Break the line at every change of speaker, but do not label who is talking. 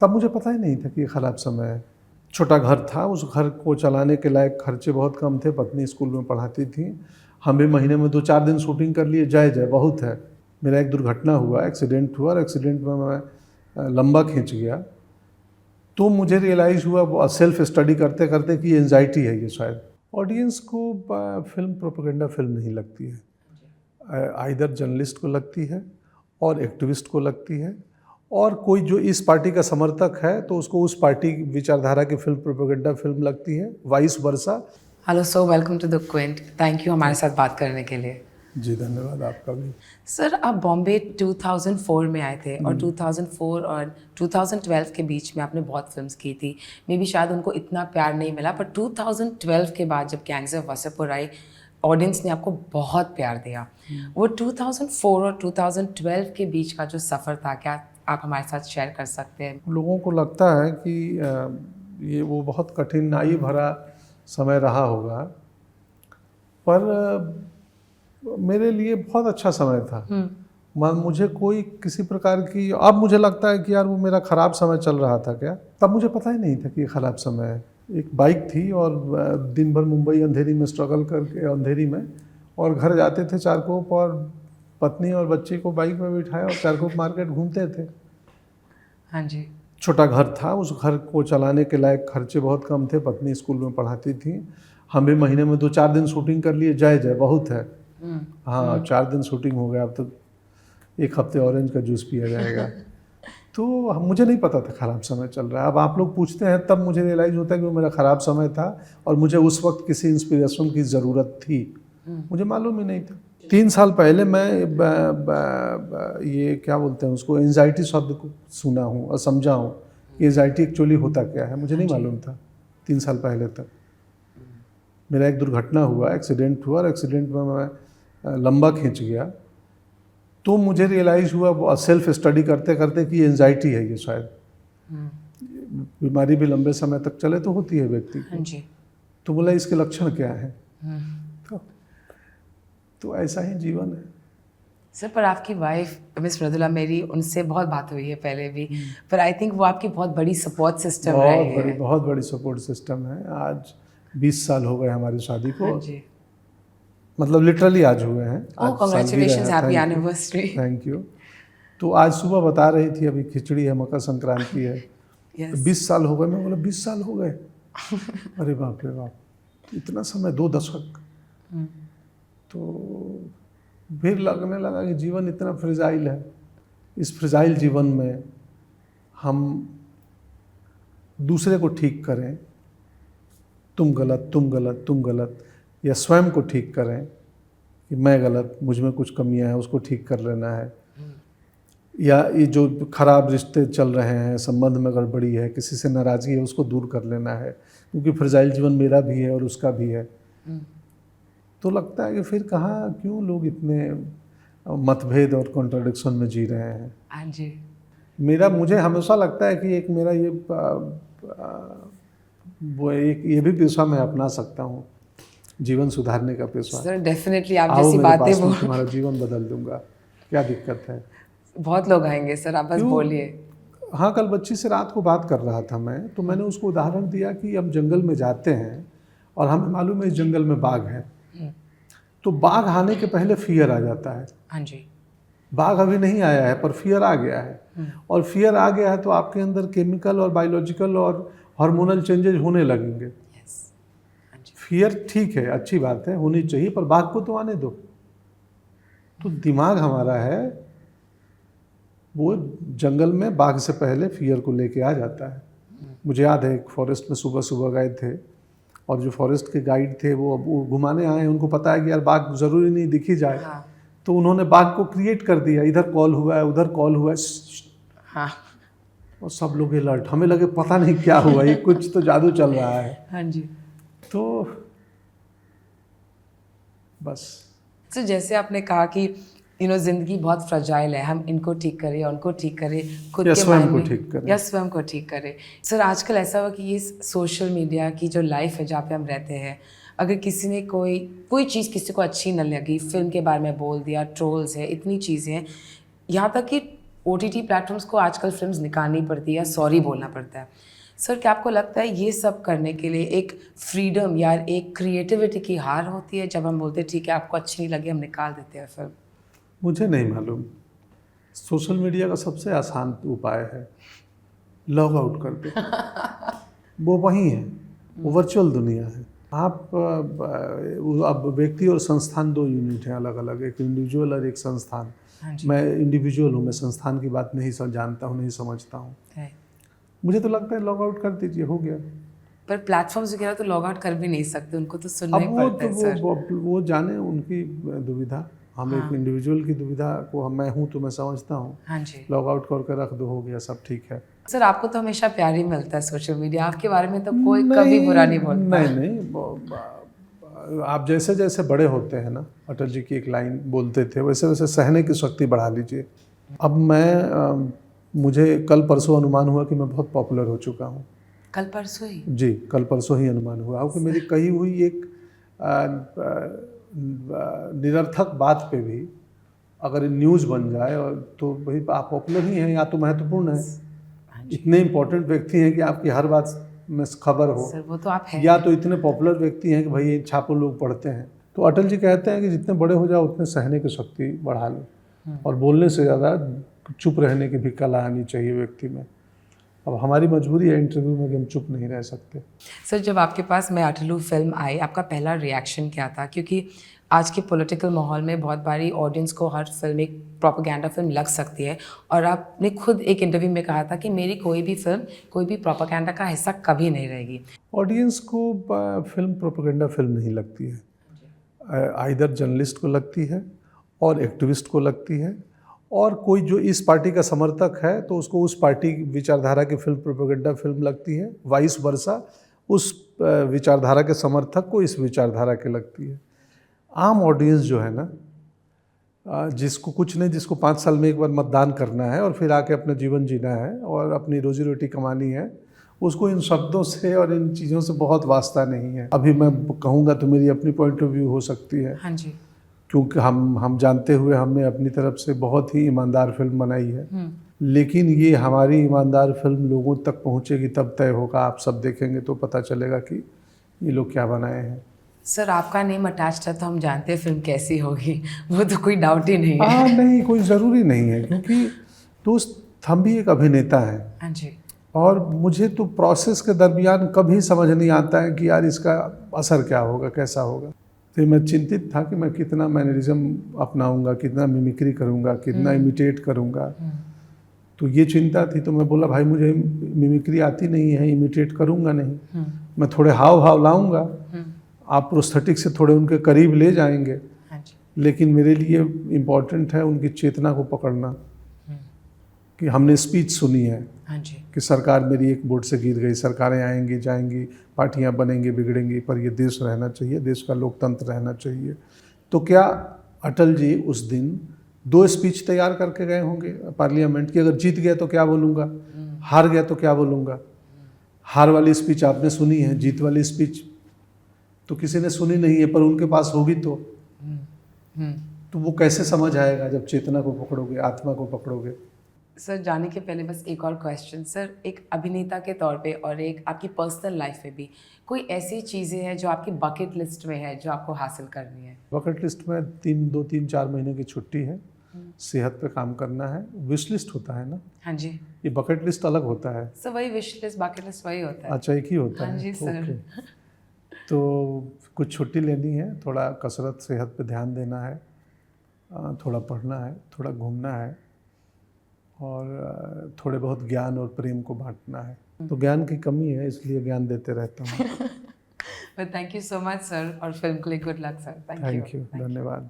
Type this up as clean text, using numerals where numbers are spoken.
तब मुझे पता ही नहीं था कि ये ख़राब समय है। छोटा घर था, उस घर को चलाने के लायक खर्चे बहुत कम थे, पत्नी स्कूल में पढ़ाती थी। हम भी महीने में 2-4 दिन शूटिंग कर लिए, जय बहुत है। मेरा एक दुर्घटना हुआ, एक्सीडेंट हुआ और एक्सीडेंट में मैं लंबा खिंच गया। तो मुझे रियलाइज़ हुआ सेल्फ स्टडी करते करते कि एंजाइटी है ये शायद। ऑडियंस को फिल्म प्रोपेगेंडा फिल्म नहीं लगती है, आइदर जर्नलिस्ट को लगती है और एक्टिविस्ट को लगती है, और कोई जो इस पार्टी का समर्थक है तो उसको उस पार्टी की विचारधारा की फिल्म प्रोपेगेंडा फिल्म लगती है, vice versa.
Hello sir, welcome to the Quint. Thank you हमारे साथ बात करने के लिए।
जी धन्यवाद आपका भी।
सर, आप बॉम्बे 2004 में आए थे और 2004 और 2012 के बीच में आपने बहुत फिल्म्स की थी। मे बी शायद उनको इतना प्यार नहीं मिला, पर 2012 के बाद जब gangs of Wasseypur I, audience ने आपको बहुत प्यार दिया। वो 2004 और 2012 के बीच का जो सफ़र था, क्या आप हमारे साथ शेयर कर सकते हैं?
लोगों को लगता है कि ये वो बहुत कठिनाई भरा समय रहा होगा, पर मेरे लिए बहुत अच्छा समय था। मुझे कोई किसी प्रकार की, अब मुझे लगता है कि यार वो मेरा ख़राब समय चल रहा था क्या, तब मुझे पता ही नहीं था कि ये ख़राब समय है। एक बाइक थी और दिन भर मुंबई अंधेरी में स्ट्रगल करके, अंधेरी में, और घर जाते थे चारकोप, और पत्नी और बच्चे को बाइक में बिठाया और चारकोप मार्केट घूमते थे।
हाँ जी।
छोटा घर था, उस घर को चलाने के लायक खर्चे बहुत कम थे, पत्नी स्कूल में पढ़ाती थी। हम भी महीने में 2-4 दिन शूटिंग कर लिए, जय बहुत है। हाँ, 4 दिन शूटिंग हो गया, अब तो 1 हफ्ते ऑरेंज का जूस पिया जाएगा। तो मुझे नहीं पता था ख़राब समय चल रहा है। अब आप लोग पूछते हैं तब मुझे रियलाइज़ होता है कि वो मेरा ख़राब समय था और मुझे उस वक्त किसी इंस्पिरेशन की ज़रूरत थी। मुझे मालूम ही नहीं था। 3 साल पहले मैं ये क्या बोलते हैं उसको, एंजाइटी शब्द को सुना हूँ और समझा हूँ कि एंजाइटी एक्चुअली होता क्या है, मुझे नहीं मालूम था 3 साल पहले तक। मेरा एक दुर्घटना हुआ, एक्सीडेंट हुआ, और एक्सीडेंट में मैं लंबा खिंच गया। तो मुझे रियलाइज़ हुआ सेल्फ स्टडी करते करते कि एंजाइटी है ये शायद। बीमारी भी लंबे समय तक चले तो होती है व्यक्ति को।
हाँ जी।
तो बोला इसके लक्षण क्या है। तो ऐसा ही जीवन है।
सर, पर आपकी वाइफ मिस मृदुला, मेरी उनसे बहुत बात हुई है पहले भी, पर आई थिंक वो आपकी बहुत बड़ी सपोर्ट सिस्टम रहे हैं।
बहुत बड़ी सपोर्ट सिस्टम है। आज 20 साल हो गए हमारी शादी को।
हाँ जी।
मतलब लिटरली आज हुए हैं।
Oh, congratulations, happy anniversary.
Thank you. तो आज सुबह बता रही थी, अभी खिचड़ी है, मकर संक्रांति है।
yes.
तो 20 साल हो गए। मैं बोला 20 साल हो गए। अरे बाप रे बाप, इतना समय, 2 दशक। तो फिर लगने लगा कि जीवन इतना फ्रेजाइल है। इस फ्रेजाइल जीवन में हम दूसरे को ठीक करें, तुम गलत, तुम गलत, तुम गलत, या स्वयं को ठीक करें कि मैं गलत, मुझ में कुछ कमियां हैं, उसको ठीक कर लेना है, या ये जो खराब रिश्ते चल रहे हैं, संबंध में गड़बड़ी है, किसी से नाराज़गी है, उसको दूर कर लेना है, क्योंकि फ्रेजाइल जीवन मेरा भी है और उसका भी है। तो लगता है कि फिर कहाँ, क्यों लोग इतने मतभेद और कॉन्ट्रडिक्शन में जी रहे हैं।
हाँ जी।
मुझे हमेशा लगता है कि एक मेरा ये भी पेशा मैं अपना सकता हूँ, जीवन सुधारने का पेशा।
सर डेफिनेटली, आप जैसी बातें वो,
तुम्हारा जीवन बदल दूंगा, क्या दिक्कत है।
बहुत लोग आएंगे सर, आप बस बोलिए।
हाँ, कल बच्ची से रात को बात कर रहा था मैं, तो मैंने उसको उदाहरण दिया कि हम जंगल में जाते हैं और हमें मालूम है इस जंगल में बाघ है, तो बाघ आने के पहले फियर आ जाता है।
हाँ जी।
बाघ अभी नहीं आया है पर फियर आ गया है, और फियर आ गया है तो आपके अंदर केमिकल और बायोलॉजिकल और हार्मोनल चेंजेस होने लगेंगे। फियर ठीक है, अच्छी बात है, होनी चाहिए, पर बाघ को तो आने दो। तो दिमाग हमारा है वो जंगल में बाघ से पहले फियर को लेके आ जाता है। मुझे याद है एक फॉरेस्ट में सुबह सुबह गए थे, और जो फॉरेस्ट के गाइड थे वो घुमाने आए हैं, उनको पता है कि यार बाघ ज़रूरी नहीं दिखी जाए। हाँ। तो उन्होंने बाघ को क्रिएट कर दिया, इधर कॉल हुआ है, उधर कॉल हुआ है।
हाँ।
और सब लोग अलर्ट, हमें लगे पता नहीं क्या हुआ, ये कुछ तो जादू चल रहा है।
हाँ जी।
तो बस।
तो जैसे आपने कहा कि ज़िंदगी बहुत फ्रजाइल है, हम इनको ठीक करें, उनको ठीक करें, खुद के
स्वयं को ठीक करें,
या स्वयं को ठीक करें। सर, आजकल ऐसा हुआ कि ये सोशल मीडिया की जो लाइफ है जहाँ पे हम रहते हैं, अगर किसी ने कोई चीज़ किसी को अच्छी न लगी, फिल्म के बारे में बोल दिया, ट्रोल्स है, इतनी चीज़ें हैं, यहाँ तक कि OTT प्लेटफॉर्म्स को आजकल फिल्म्स निकालनी पड़ती है या सॉरी बोलना पड़ता है। सर क्या आपको लगता है ये सब करने के लिए एक फ्रीडम या एक क्रिएटिविटी की हार होती है जब हम बोलते हैं ठीक है आपको अच्छी नहीं लगी हम निकाल देते हैं फिल्म?
मुझे नहीं मालूम। सोशल मीडिया का सबसे आसान उपाय है लॉग आउट कर दो। वो वही है, वो वर्चुअल दुनिया है। आप अब व्यक्ति और संस्थान दो यूनिट हैं अलग अलग, एक इंडिविजुअल और एक संस्थान।
हाँ जी।
मैं इंडिविजुअल हूँ, मैं संस्थान की बात नहीं जानता हूँ, नहीं समझता हूँ। मुझे तो लगता है लॉग आउट कर दीजिए, हो गया।
पर प्लेटफॉर्म्स वगैरह तो लॉग आउट कर भी नहीं सकते, उनको तो सुनना
अब
ही
वो
पड़ता है
तो
सर।
वो जाने उनकी दुविधा। हम एक इंडिविजुअल की दुविधा को मैं हूँ तो मैं समझता हूँ।
हाँ जी।
लॉग आउट करके रख दो, हो गया, सब ठीक है।
सर आपको तो हमेशा प्यार ही मिलता है सोशल मीडिया, आपके बारे में तो कोई कभी बुरा नहीं बोलता।
नहीं, आप जैसे जैसे बड़े होते हैं ना, अटल जी की एक लाइन बोलते थे, वैसे वैसे सहने की शक्ति बढ़ा लीजिए। अब मुझे कल परसों अनुमान हुआ कि मैं बहुत पॉपुलर हो चुका हूँ।
कल परसों ही?
जी, कल परसों ही अनुमान हुआ कि मेरी कही हुई एक निरर्थक बात पे भी अगर न्यूज़ बन जाए और तो भाई आप पॉपुलर ही हैं या तो महत्वपूर्ण है। इतने इम्पोर्टेंट व्यक्ति हैं कि आपकी हर बात में खबर हो।
सर वो तो आप हैं।
या तो इतने पॉपुलर व्यक्ति हैं कि भाई ये छापो लोग पढ़ते हैं। तो अटल जी कहते हैं कि जितने बड़े हो जाओ उतने सहने की शक्ति बढ़ा लो, और बोलने से ज़्यादा चुप रहने की भी कला आनी चाहिए व्यक्ति में। अब हमारी मजबूरी है इंटरव्यू में कि हम चुप नहीं रह सकते।
सर जब आपके पास मैं अटलू फिल्म आई, आपका पहला रिएक्शन क्या था? क्योंकि आज के पॉलिटिकल माहौल में बहुत बारी ऑडियंस को हर फिल्म एक प्रोपेगेंडा फिल्म लग सकती है, और आपने खुद एक इंटरव्यू में कहा था कि मेरी कोई भी फिल्म कोई भी प्रोपेगेंडा का हिस्सा कभी नहीं रहेगी।
ऑडियंस को फिल्म प्रोपेगेंडा फिल्म नहीं लगती है, आइदर जर्नलिस्ट को लगती है और एक्टिविस्ट को लगती है, और कोई जो इस पार्टी का समर्थक है तो उसको उस पार्टी की विचारधारा की फिल्म प्रोपेगेंडा फिल्म लगती है, वाइस वर्सा उस विचारधारा के समर्थक को इस विचारधारा की लगती है। आम ऑडियंस जो है ना, जिसको कुछ नहीं, जिसको 5 साल में एक बार मतदान करना है और फिर आके अपना जीवन जीना है और अपनी रोजी रोटी कमानी है, उसको इन शब्दों से और इन चीज़ों से बहुत वास्ता नहीं है। अभी मैं कहूँगा तो मेरी अपनी पॉइंट ऑफ व्यू हो सकती है।
हाँ जी।
क्योंकि हम जानते हुए हमने अपनी तरफ से बहुत ही ईमानदार फिल्म बनाई है, लेकिन ये हमारी ईमानदार फिल्म लोगों तक पहुँचेगी तब तय होगा। आप सब देखेंगे तो पता चलेगा कि ये लोग क्या बनाए हैं।
सर आपका नेम अटैच्ड है तो हम जानते हैं फिल्म कैसी होगी, वो तो कोई डाउट ही नहीं है।
नहीं, कोई ज़रूरी नहीं है, क्योंकि दोस्त हम भी एक अभिनेता हैं।
हाँ जी।
और मुझे तो प्रोसेस के दरमियान कभी समझ नहीं आता है कि यार इसका असर क्या होगा, कैसा होगा। तो मैं चिंतित था कि मैं कितना मैनरिज्म अपनाऊंगा, कितना मिमिक्री करूंगा, कितना इमिटेट करूंगा। तो ये चिंता थी। तो मैं बोला भाई मुझे मिमिक्री आती नहीं है, इमिटेट करूंगा नहीं, मैं थोड़े हाव भाव लाऊंगा, आप प्रोस्थेटिक से थोड़े उनके करीब ले जाएंगे।
हाँ जी।
लेकिन मेरे लिए इम्पोर्टेंट है उनकी चेतना को पकड़ना, कि हमने स्पीच सुनी है।
हाँ जी।
कि सरकार मेरी एक वोट से गिर गई, सरकारें आएंगी जाएंगी, पार्टियां बनेंगी बिगड़ेंगी, पर ये देश रहना चाहिए, देश का लोकतंत्र रहना चाहिए। तो क्या अटल जी उस दिन 2 स्पीच तैयार करके गए होंगे पार्लियामेंट की? अगर जीत गया तो क्या बोलूँगा, हार गया तो क्या बोलूँगा? हार वाली स्पीच आपने सुनी है, जीत वाली स्पीच तो किसी ने सुनी नहीं है, पर उनके पास होगी तो वो कैसे समझ आएगा जब चेतना को पकड़ोगे, आत्मा को पकड़ोगे।
सर जाने के पहले बस एक और क्वेश्चन सर, एक अभिनेता के तौर पे और एक आपकी पर्सनल लाइफ में भी कोई ऐसी चीज़ें हैं जो आपकी बकेट लिस्ट में है जो आपको हासिल करनी है?
बकेट लिस्ट में 2-3-4 महीने की छुट्टी है, सेहत पे काम करना है, विश लिस्ट होता है ना।
हाँ जी।
ये बकेट लिस्ट अलग होता है
सर वही विश लिस्ट बकेट लिस्ट वही होता है।
अच्छा, एक ही होता है।
हाँ जी सर।
ओके। तो कुछ छुट्टी लेनी है, थोड़ा कसरत सेहत पे ध्यान देना है, थोड़ा पढ़ना है, थोड़ा घूमना है, और थोड़े बहुत ज्ञान और प्रेम को बांटना है। तो ज्ञान की कमी है, इसलिए ज्ञान देते रहता हूँ।
Thank you so much sir, और फिल्म के लिए good luck sir.
Thank you, धन्यवाद।